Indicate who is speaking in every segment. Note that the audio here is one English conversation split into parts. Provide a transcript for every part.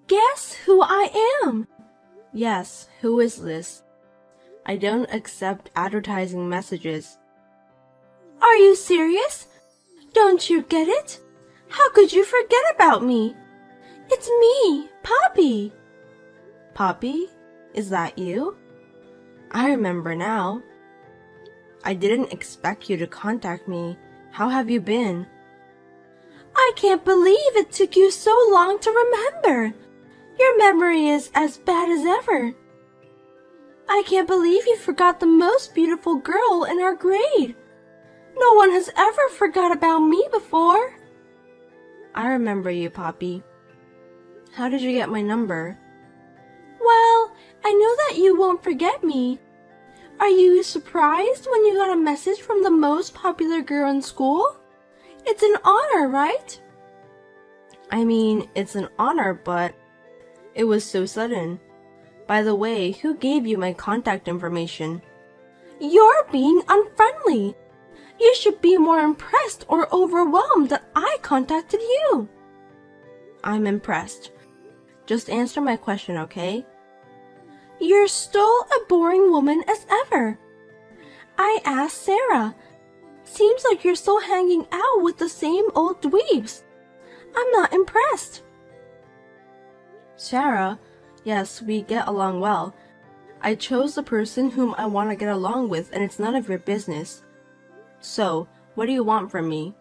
Speaker 1: Guess who I am?
Speaker 2: Yes, who is this? I don't accept advertising messages.
Speaker 1: Are you serious? Don't you get it? How could you forget about me? It's me, Poppy.
Speaker 2: Poppy? Is that you? I remember now. I didn't expect you to contact me. How have you been?
Speaker 1: I can't believe it took you so long to remember. Your memory is as bad as ever. I can't believe you forgot the most beautiful girl in our grade. No one has ever forgot about me before.
Speaker 2: I remember you, Poppy. How did you get my number?
Speaker 1: Well, I know that you won't forget me. Are you surprised when you got a message from the most popular girl in school? It's an honor, right?
Speaker 2: I mean, it's an honor, but it was so sudden. By the way, who gave you my contact information?
Speaker 1: You're being unfriendly. You should be more impressed or overwhelmed that I contacted you.
Speaker 2: I'm impressed. Just answer my question, okay?
Speaker 1: You're still a boring woman as ever. I asked Sarah. Seems like you're still hanging out with the same old dweebs. I'm not impressed.
Speaker 2: Sarah, yes, we get along well. I chose the person whom I want to get along with, and it's none of your business. So, what do you want from me?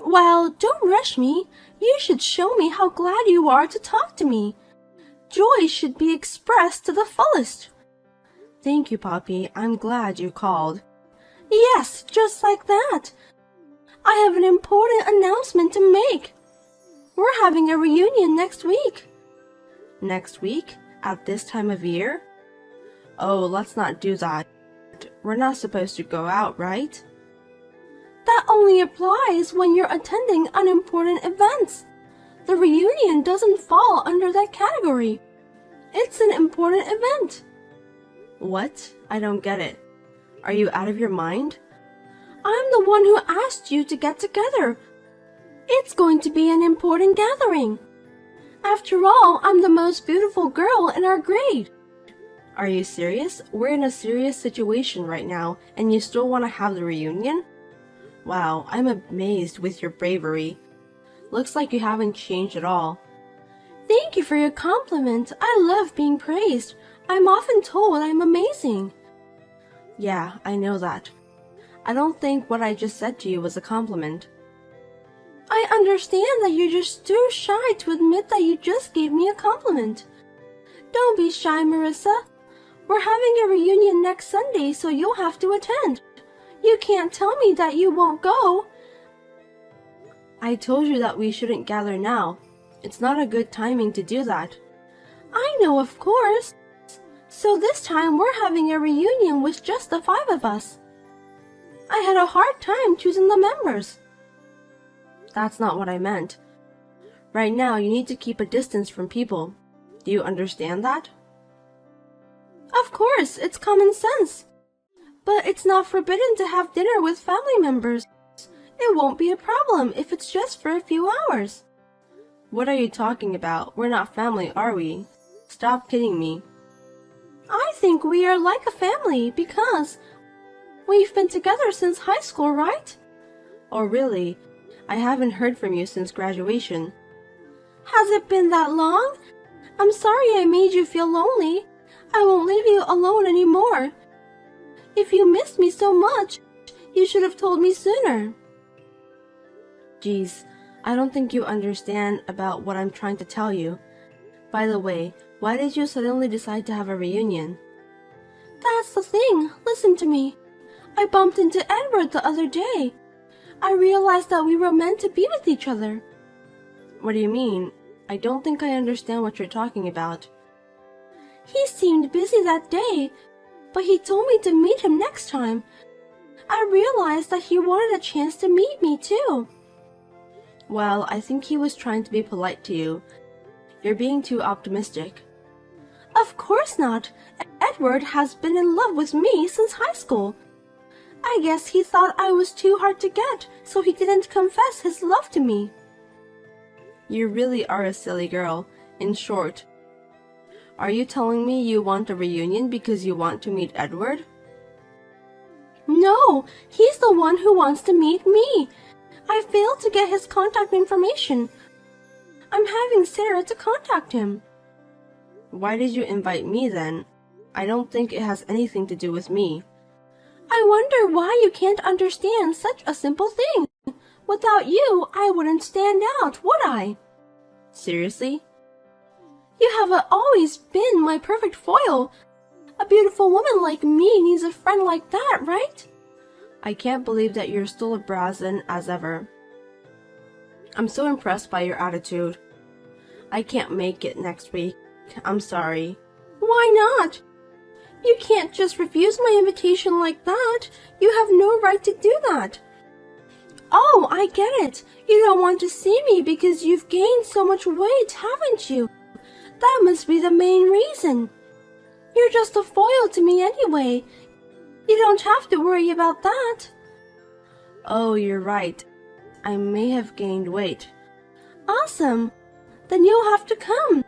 Speaker 1: Well, don't rush me. You should show me how glad you are to talk to me. Joy should be expressed to the fullest.
Speaker 2: Thank you, Poppy. I'm glad you called.
Speaker 1: Yes, just like that. I have an important announcement to make. We're having a reunion next week.
Speaker 2: Next week? At this time of year? Oh, let's not do that. We're not supposed to go out, right?
Speaker 1: That only applies when you're attending unimportant events. The reunion doesn't fall under that category. It's an important event.
Speaker 2: What? I don't get it. Are you out of your mind?
Speaker 1: I'm the one who asked you to get together. It's going to be an important gathering. After all, I'm the most beautiful girl in our grade.
Speaker 2: Are you serious? We're in a serious situation right now, and you still want to have the reunion? Wow, I'm amazed with your bravery. Looks like you haven't changed at all.
Speaker 1: Thank you for your compliment. I love being praised. I'm often told I'm amazing.
Speaker 2: Yeah, I know that. I don't think what I just said to you was a compliment.
Speaker 1: I understand that you're just too shy to admit that you just gave me a compliment. Don't be shy, Marissa. We're having a reunion next Sunday, so you'll have to attend. You can't tell me that you won't go.
Speaker 2: I told you that we shouldn't gather now. It's not a good timing to do that.
Speaker 1: I know, of course. So this time we're having a reunion with just the 5 of us. I had a hard time choosing the members.
Speaker 2: That's not what I meant. Right now, you need to keep a distance from people. Do you understand that?
Speaker 1: Of course, it's common sense. But it's not forbidden to have dinner with family members. It won't be a problem if it's just for a few hours.
Speaker 2: What are you talking about? We're not family, are we? Stop kidding me.
Speaker 1: I think we are like a family because we've been together since high school, right?
Speaker 2: Oh, really? I haven't heard from you since graduation.
Speaker 1: Has it been that long? I'm sorry I made you feel lonely. I won't leave you alone anymore. If you missed me so much, you should have told me sooner.
Speaker 2: Geez, I don't think you understand about what I'm trying to tell you. By the way, why did you suddenly decide to have a reunion?
Speaker 1: That's the thing. Listen to me. I bumped into Edward the other day. I realized that we were meant to be with each other.
Speaker 2: What do you mean? I don't think I understand what you're talking about.
Speaker 1: He seemed busy that day, but he told me to meet him next time. I realized that he wanted a chance to meet me too.
Speaker 2: Well, I think he was trying to be polite to you. You're being too optimistic.
Speaker 1: Of course not. Edward has been in love with me since high school. I guess he thought I was too hard to get, so he didn't confess his love to me.
Speaker 2: You really are a silly girl. In short, are you telling me you want a reunion because you want to meet Edward?
Speaker 1: No, he's the one who wants to meet me. I failed to get his contact information. I'm having Sarah to contact him.
Speaker 2: Why did you invite me then? I don't think it has anything to do with me.
Speaker 1: I wonder why you can't understand such a simple thing. Without you, I wouldn't stand out, would I?
Speaker 2: Seriously?
Speaker 1: You have always been my perfect foil. A beautiful woman like me needs a friend like that, right?
Speaker 2: I can't believe that you're still as brazen as ever. I'm so impressed by your attitude. I can't make it next week. I'm sorry.
Speaker 1: Why not? You can't just refuse my invitation like that. You have no right to do that. Oh, I get it. You don't want to see me because you've gained so much weight, haven't you? That must be the main reason. You're just a foil to me anyway. You don't have to worry about that.
Speaker 2: Oh, you're right. I may have gained weight.
Speaker 1: Awesome. Then you'll have to come.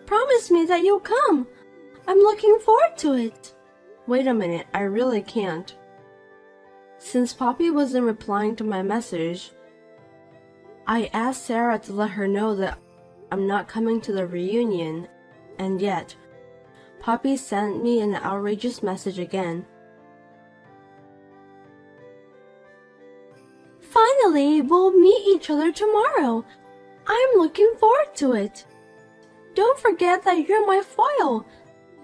Speaker 1: Promise me that you'll come. I'm looking forward to it.
Speaker 2: Wait a minute, I really can't. Since Poppy wasn't replying to my message, I asked Sarah to let her know that I'm not coming to the reunion, and yet, Poppy sent me an outrageous message again.
Speaker 1: Finally, we'll meet each other tomorrow. I'm looking forward to it. Don't forget that you're my foil.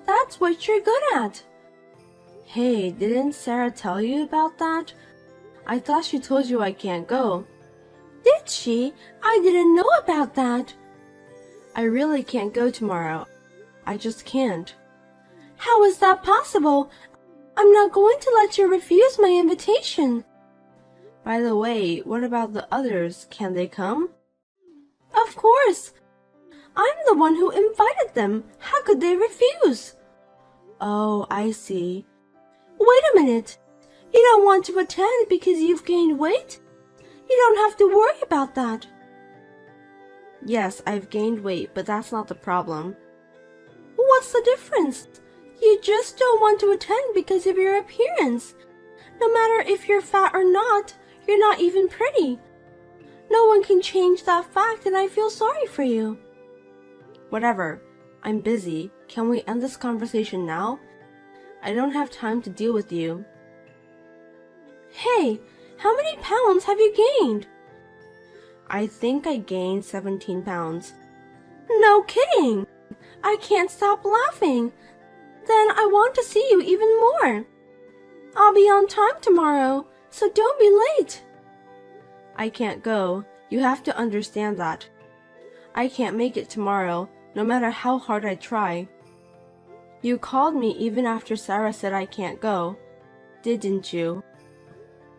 Speaker 1: That's what you're good at.
Speaker 2: Hey, didn't Sarah tell you about that? I thought she told you I can't go.
Speaker 1: Did she? I didn't know about that.
Speaker 2: I really can't go tomorrow. I just can't.
Speaker 1: How is that possible? I'm not going to let you refuse my invitation.
Speaker 2: By the way, what about the others? Can they come?
Speaker 1: Of course. I'm the one who invited them. How could they refuse?
Speaker 2: Oh, I see.
Speaker 1: Wait a minute. You don't want to attend because you've gained weight? You don't have to worry about that.
Speaker 2: Yes, I've gained weight, but that's not the problem.
Speaker 1: What's the difference? You just don't want to attend because of your appearance. No matter if you're fat or not, you're not even pretty. No one can change that fact, and I feel sorry for you.
Speaker 2: Whatever. I'm busy. Can we end this conversation now? I don't have time to deal with you.
Speaker 1: Hey, how many pounds have you gained?
Speaker 2: I think I gained 17 pounds.
Speaker 1: No kidding! I can't stop laughing. Then I want to see you even more. I'll be on time tomorrow, so don't be late.
Speaker 2: I can't go. You have to understand that. I can't make it tomorrow, no matter how hard I try. You called me even after Sarah said I can't go, didn't you?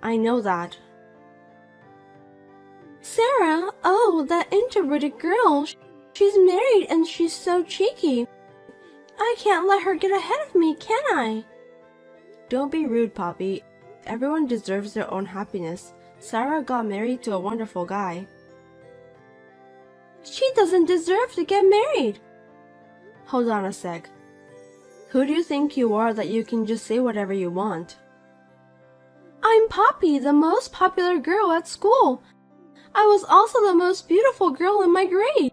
Speaker 2: I know that.
Speaker 1: Sarah? Oh, that introverted girl. She's married and she's so cheeky. I can't let her get ahead of me, can I?
Speaker 2: Don't be rude, Poppy. Everyone deserves their own happiness. Sarah got married to a wonderful guy.
Speaker 1: She doesn't deserve to get married.
Speaker 2: Hold on a sec. Who do you think you are that you can just say whatever you want?
Speaker 1: I'm Poppy, the most popular girl at school. I was also the most beautiful girl in my grade.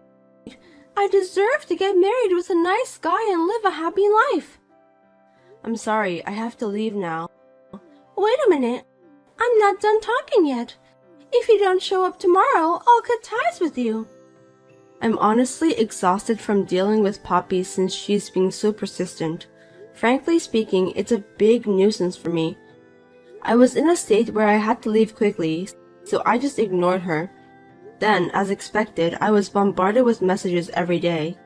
Speaker 1: I deserve to get married with a nice guy and live a happy life.
Speaker 2: I'm sorry, I have to leave now.
Speaker 1: Wait a minute. I'm not done talking yet. If you don't show up tomorrow, I'll cut ties with you.
Speaker 2: I'm honestly exhausted from dealing with Poppy since she's being so persistent. Frankly speaking, it's a big nuisance for me. I was in a state where I had to leave quickly, so I just ignored her. Then, as expected, I was bombarded with messages every day.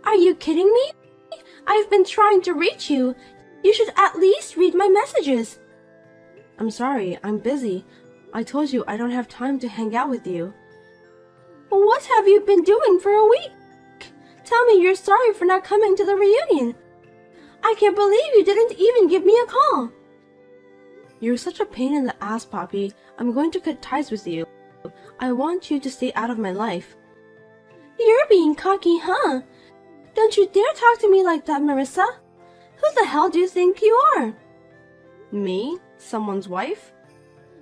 Speaker 1: Are you kidding me? I've been trying to reach you. You should at least read my messages.
Speaker 2: I'm sorry, I'm busy. I told you I don't have time to hang out with you.
Speaker 1: What have you been doing for a week? Tell me you're sorry for not coming to the reunion. I can't believe you didn't even give me a call.
Speaker 2: You're such a pain in the ass, Poppy. I'm going to cut ties with you. I want you to stay out of my life.
Speaker 1: You're being cocky, huh? Don't you dare talk to me like that, Marissa. Who the hell do you think you are?
Speaker 2: Me? Someone's wife?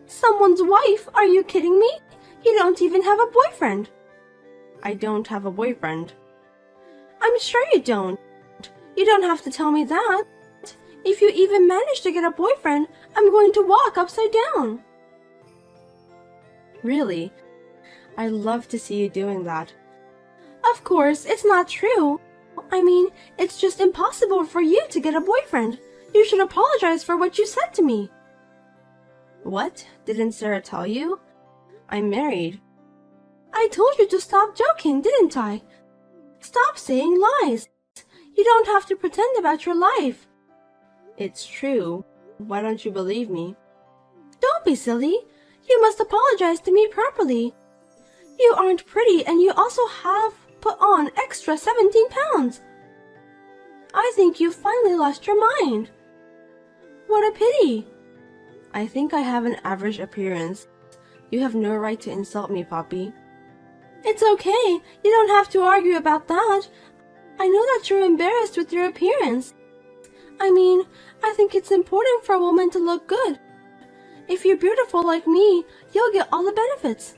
Speaker 1: Someone's wife? Are you kidding me? You don't even have a boyfriend.
Speaker 2: I don't have a boyfriend.
Speaker 1: I'm sure you don't. You don't have to tell me that. If you even manage to get a boyfriend, I'm going to walk upside down.
Speaker 2: Really? I'd love to see you doing that.
Speaker 1: Of course, it's not true. I mean, it's just impossible for you to get a boyfriend. You should apologize for what you said to me.
Speaker 2: What? Didn't Sarah tell you? I'm married.
Speaker 1: I told you to stop joking, didn't I? Stop saying lies. You don't have to pretend about your life.
Speaker 2: It's true. Why don't you believe me?
Speaker 1: Don't be silly. You must apologize to me properly. You aren't pretty and you also have put on extra 17 pounds. I think you finally lost your mind. What a pity.
Speaker 2: I think I have an average appearance. You have no right to insult me, Poppy.
Speaker 1: It's okay. You don't have to argue about that. I know that you're embarrassed with your appearance. I mean, I think it's important for a woman to look good. If you're beautiful like me, you'll get all the benefits.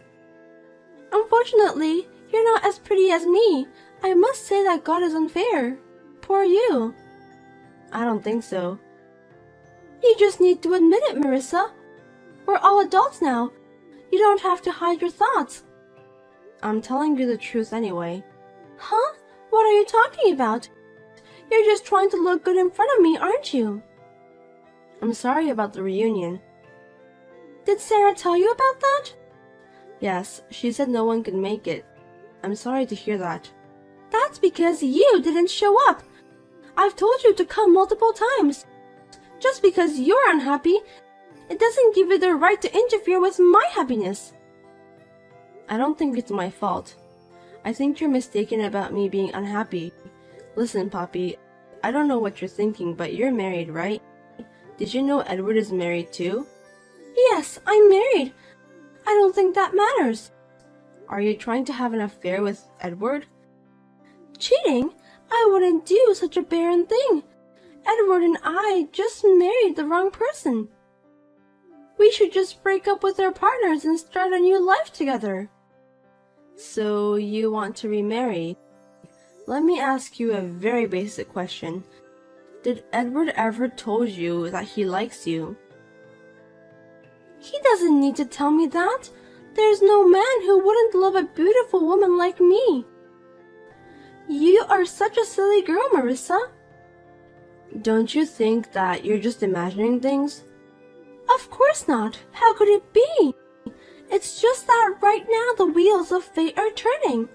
Speaker 1: Unfortunately, you're not as pretty as me. I must say that God is unfair. Poor you.
Speaker 2: I don't think so.
Speaker 1: You just need to admit it, Marissa. We're all adults now. You don't have to hide your thoughts.
Speaker 2: I'm telling you the truth anyway.
Speaker 1: Huh? What are you talking about? You're just trying to look good in front of me, aren't you?
Speaker 2: I'm sorry about the reunion.
Speaker 1: Did Sarah tell you about that?
Speaker 2: Yes, she said no one could make it. I'm sorry to hear that.
Speaker 1: That's because you didn't show up. I've told you to come multiple times. Just because you're unhappy, it doesn't give you the right to interfere with my happiness.
Speaker 2: I don't think it's my fault. I think you're mistaken about me being unhappy. Listen, Poppy, I don't know what you're thinking, but you're married, right? Did you know Edward is married too?
Speaker 1: Yes, I'm married. I don't think that matters.
Speaker 2: Are you trying to have an affair with Edward?
Speaker 1: Cheating? I wouldn't do such a barren thing. Edward and I just married the wrong person. We should just break up with our partners and start a new life together.
Speaker 2: So you want to remarry? Let me ask you a very basic question. Did Edward ever told you that he likes you?
Speaker 1: He doesn't need to tell me that. There's no man who wouldn't love a beautiful woman like me. You are such a silly girl, Marissa.
Speaker 2: Don't you think that you're just imagining things?
Speaker 1: Of course not. How could it be? It's just that right now the wheels of fate are turning.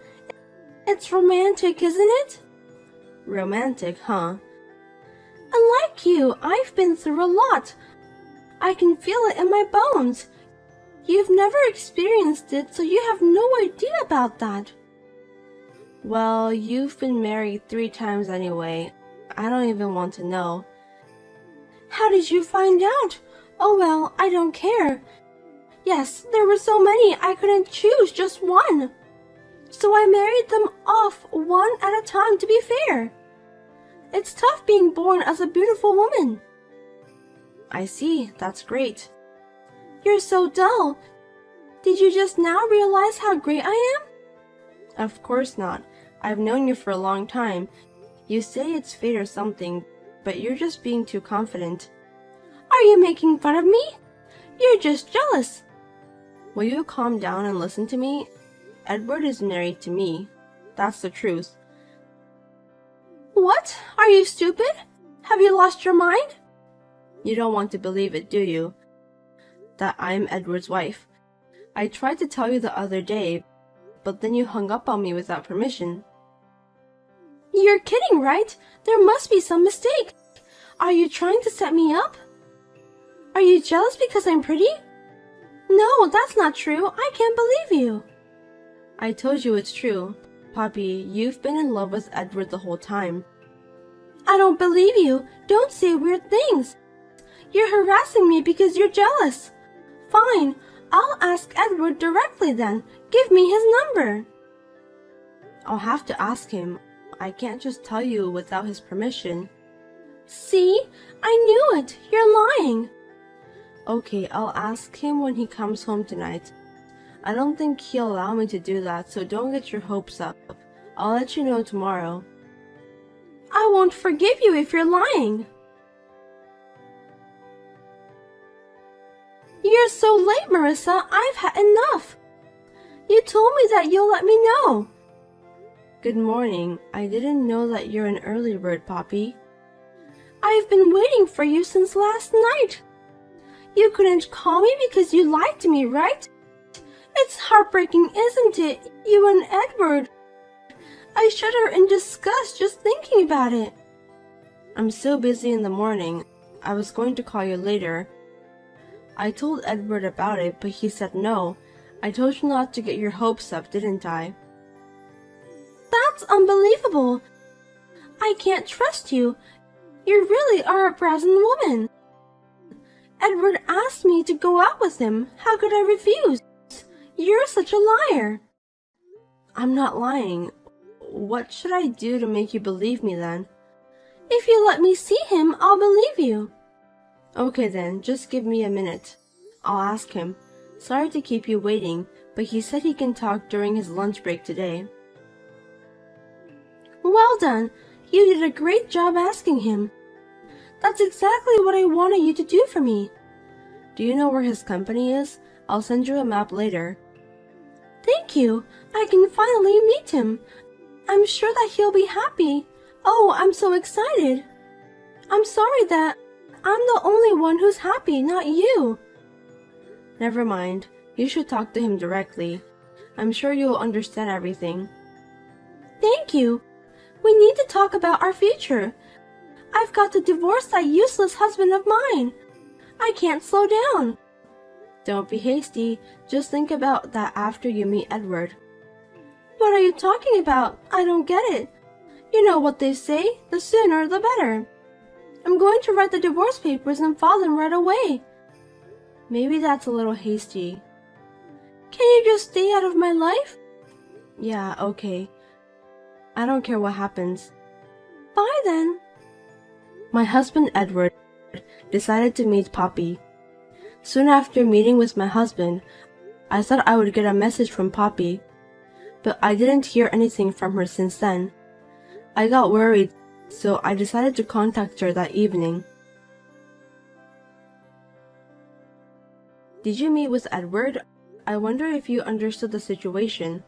Speaker 1: It's romantic, isn't it?
Speaker 2: Romantic, huh?
Speaker 1: Unlike you, I've been through a lot. I can feel it in my bones. You've never experienced it, so you have no idea about that.
Speaker 2: Well, you've been married 3 times anyway. I don't even want to know.
Speaker 1: How did you find out? Oh well, I don't care. Yes, there were so many I couldn't choose just one. So I married them off one at a time to be fair. It's tough being born as a beautiful woman.
Speaker 2: I see, that's great.
Speaker 1: You're so dull. Did you just now realize how great I am?
Speaker 2: Of course not. I've known you for a long time. You say it's fate or something, but you're just being too confident.
Speaker 1: Are you making fun of me? You're just jealous.
Speaker 2: Will you calm down and listen to me? Edward is married to me. That's the truth.
Speaker 1: What? Are you stupid? Have you lost your mind?
Speaker 2: You don't want to believe it, do you? That I'm Edward's wife. I tried to tell you the other day, but then you hung up on me without permission.
Speaker 1: You're kidding, right? There must be some mistake. Are you trying to set me up? Are you jealous because I'm pretty? No, that's not true. I can't believe you.
Speaker 2: I told you it's true. Poppy, you've been in love with Edward the whole time.
Speaker 1: I don't believe you. Don't say weird things. You're harassing me because you're jealous. Fine, I'll ask Edward directly then. Give me his number.
Speaker 2: I'll have to ask him. I can't just tell you without his permission.
Speaker 1: See? I knew it. You're lying.
Speaker 2: Okay, I'll ask him when he comes home tonight. I don't think he'll allow me to do that, so don't get your hopes up. I'll let you know tomorrow.
Speaker 1: I won't forgive you if you're lying. You're so late, Marissa. I've had enough. You told me that you'll let me know.
Speaker 2: Good morning. I didn't know that you're an early bird, Poppy.
Speaker 1: I've been waiting for you since last night. You couldn't call me because you lied to me, right? It's heartbreaking, isn't it? You and Edward. I shudder in disgust just thinking about it.
Speaker 2: I'm so busy in the morning. I was going to call you later. I told Edward about it, but he said no. I told you not to get your hopes up, didn't I?
Speaker 1: That's unbelievable. I can't trust you. You really are a brazen woman. Edward asked me to go out with him. How could I refuse? You're such a liar.
Speaker 2: I'm not lying. What should I do to make you believe me then?
Speaker 1: If you let me see him, I'll believe you.
Speaker 2: Okay then, just give me a minute. I'll ask him. Sorry to keep you waiting, but he said he can talk during his lunch break today.
Speaker 1: Well done. You did a great job asking him. That's exactly what I wanted you to do for me.
Speaker 2: Do you know where his company is? I'll send you a map later.
Speaker 1: Thank you. I can finally meet him. I'm sure that he'll be happy. Oh, I'm so excited. I'm sorry that I'm the only one who's happy, not you.
Speaker 2: Never mind. You should talk to him directly. I'm sure you'll understand everything.
Speaker 1: Thank you. We need to talk about our future. I've got to divorce that useless husband of mine. I can't slow down.
Speaker 2: Don't be hasty. Just think about that after you meet Edward.
Speaker 1: What are you talking about? I don't get it. You know what they say, the sooner the better. I'm going to write the divorce papers and file them right away.
Speaker 2: Maybe that's a little hasty.
Speaker 1: Can you just stay out of my life?
Speaker 2: Yeah, okay. I don't care what happens.
Speaker 1: Bye then.
Speaker 2: My husband Edward decided to meet Poppy. Soon after meeting with my husband, I thought I would get a message from Poppy, but I didn't hear anything from her since then. I got worried, so I decided to contact her that evening. Did you meet with Edward? I wonder if you understood the situation.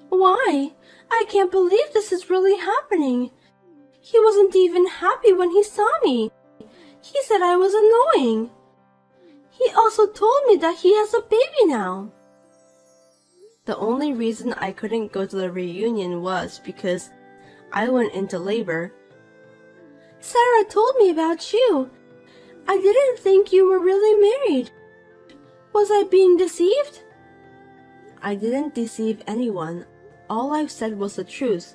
Speaker 1: Why? I can't believe this is really happening. He wasn't even happy when he saw me. He said I was annoying. He also told me that he has a baby now.
Speaker 2: The only reason I couldn't go to the reunion was because I went into labor.
Speaker 1: Sarah told me about you. I didn't think you were really married. Was I being deceived?
Speaker 2: I didn't deceive anyone. All I've said was the truth.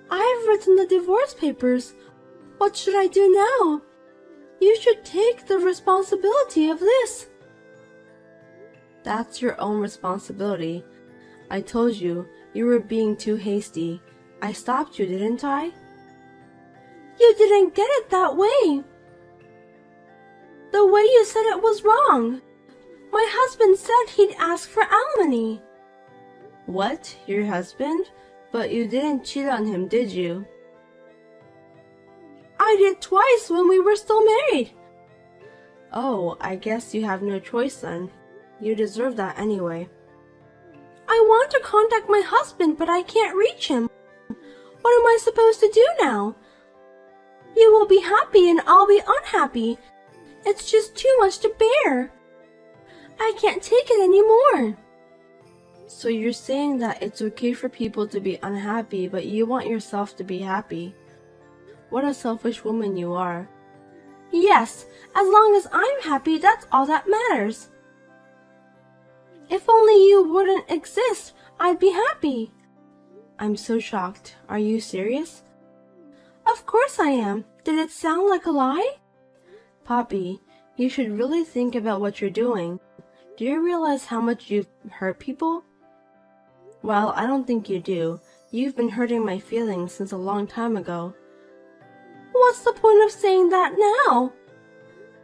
Speaker 1: I've written the divorce papers. What should I do now? You should take the responsibility of this.
Speaker 2: That's your own responsibility. I told you, you were being too hasty. I stopped you, didn't I?
Speaker 1: You didn't get it that way. The way you said it was wrong. My husband said he'd ask for alimony.
Speaker 2: What? Your husband? But you didn't cheat on him, did you?
Speaker 1: I did twice when we were still married.
Speaker 2: Oh, I guess you have no choice then. You deserve that anyway.
Speaker 1: I want to contact my husband, but I can't reach him. What am I supposed to do now? You will be happy and I'll be unhappy. It's just too much to bear. I can't take it anymore.
Speaker 2: So you're saying that it's okay for people to be unhappy, but you want yourself to be happy. What a selfish woman you are.
Speaker 1: Yes, as long as I'm happy, that's all that matters. If only you wouldn't exist, I'd be happy.
Speaker 2: I'm so shocked. Are you serious?
Speaker 1: Of course I am. Did it sound like a lie?
Speaker 2: Poppy, you should really think about what you're doing. Do you realize how much you've hurt people? Well, I don't think you do. You've been hurting my feelings since a long time ago.
Speaker 1: What's the point of saying that now?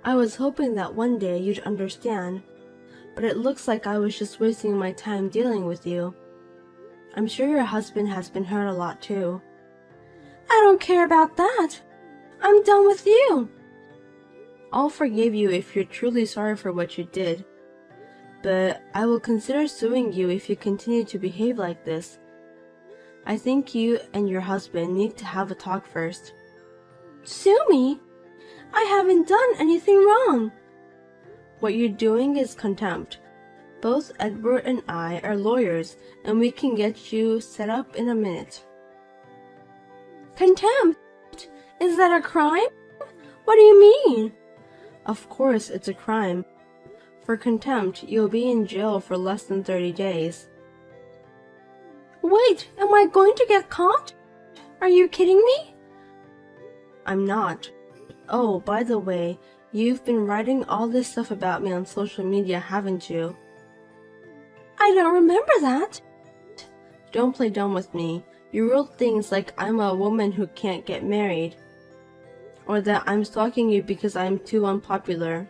Speaker 2: I was hoping that one day you'd understand, but it looks like I was just wasting my time dealing with you. I'm sure your husband has been hurt a lot too.
Speaker 1: I don't care about that. I'm done with you.
Speaker 2: I'll forgive you if you're truly sorry for what you did, but I will consider suing you if you continue to behave like this. I think you and your husband need to have a talk first.
Speaker 1: Sue me? I haven't done anything wrong.
Speaker 2: What you're doing is contempt. Both Edward and I are lawyers, and we can get you set up in a minute.
Speaker 1: Contempt? Is that a crime? What do you mean?
Speaker 2: Of course it's a crime. For contempt, you'll be in jail for less than 30 days.
Speaker 1: Wait, am I going to get caught? Are you kidding me?
Speaker 2: I'm not. Oh, by the way, you've been writing all this stuff about me on social media, haven't you?
Speaker 1: I don't remember that.
Speaker 2: Don't play dumb with me. You wrote things like I'm a woman who can't get married, or that I'm stalking you because I'm too unpopular.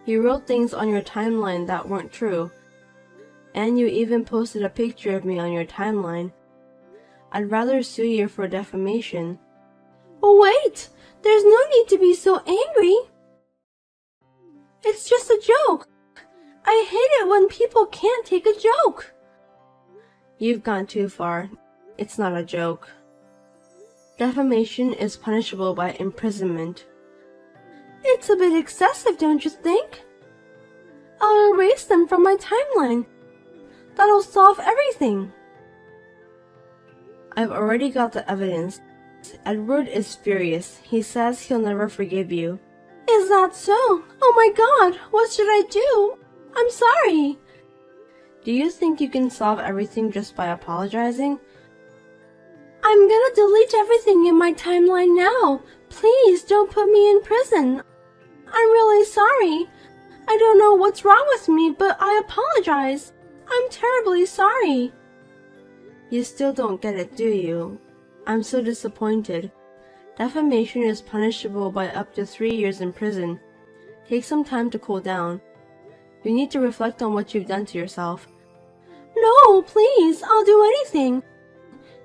Speaker 2: You wrote things on your timeline that weren't true, and you even posted a picture of me on your timeline. I'd rather sue you for defamation.
Speaker 1: Oh, wait! There's no need to be so angry. It's just a joke. I hate it when people can't take a joke.
Speaker 2: You've gone too far. It's not a joke. Defamation is punishable by imprisonment.
Speaker 1: It's a bit excessive, don't you think? I'll erase them from my timeline. That'll solve everything.
Speaker 2: I've already got the evidence. Edward is furious. He says he'll never forgive you.
Speaker 1: Is that so? Oh my God, what should I do? I'm sorry.
Speaker 2: Do you think you can solve everything just by apologizing?
Speaker 1: I'm gonna delete everything in my timeline now. Please don't put me in prison. I'm really sorry. I don't know what's wrong with me, but I apologize. I'm terribly sorry.
Speaker 2: You still don't get it, do you? I'm so disappointed. Defamation is punishable by up to 3 years in prison. Take some time to cool down. You need to reflect on what you've done to yourself.
Speaker 1: No, please, I'll do anything.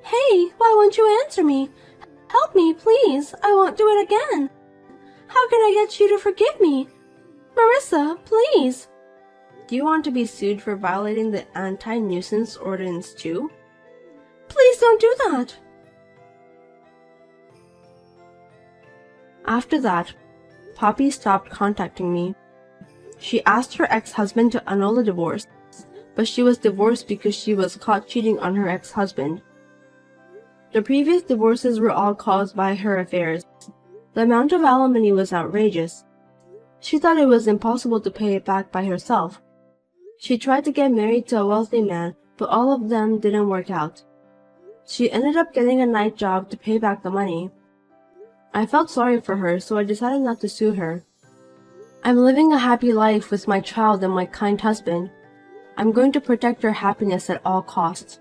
Speaker 1: Hey, why won't you answer me? Help me, please. I won't do it again. How can I get you to forgive me? Marissa, please.
Speaker 2: Do you want to be sued for violating the anti-nuisance ordinance too?
Speaker 1: Please don't do that.
Speaker 2: After that, Poppy stopped contacting me. She asked her ex-husband to annul the divorce, but she was divorced because she was caught cheating on her ex-husband. The previous divorces were all caused by her affairs. The amount of alimony was outrageous. She thought it was impossible to pay it back by herself. She tried to get married to a wealthy man, but all of them didn't work out. She ended up getting a night job to pay back the money. I felt sorry for her, so I decided not to sue her. I'm living a happy life with my child and my kind husband. I'm going to protect her happiness at all costs.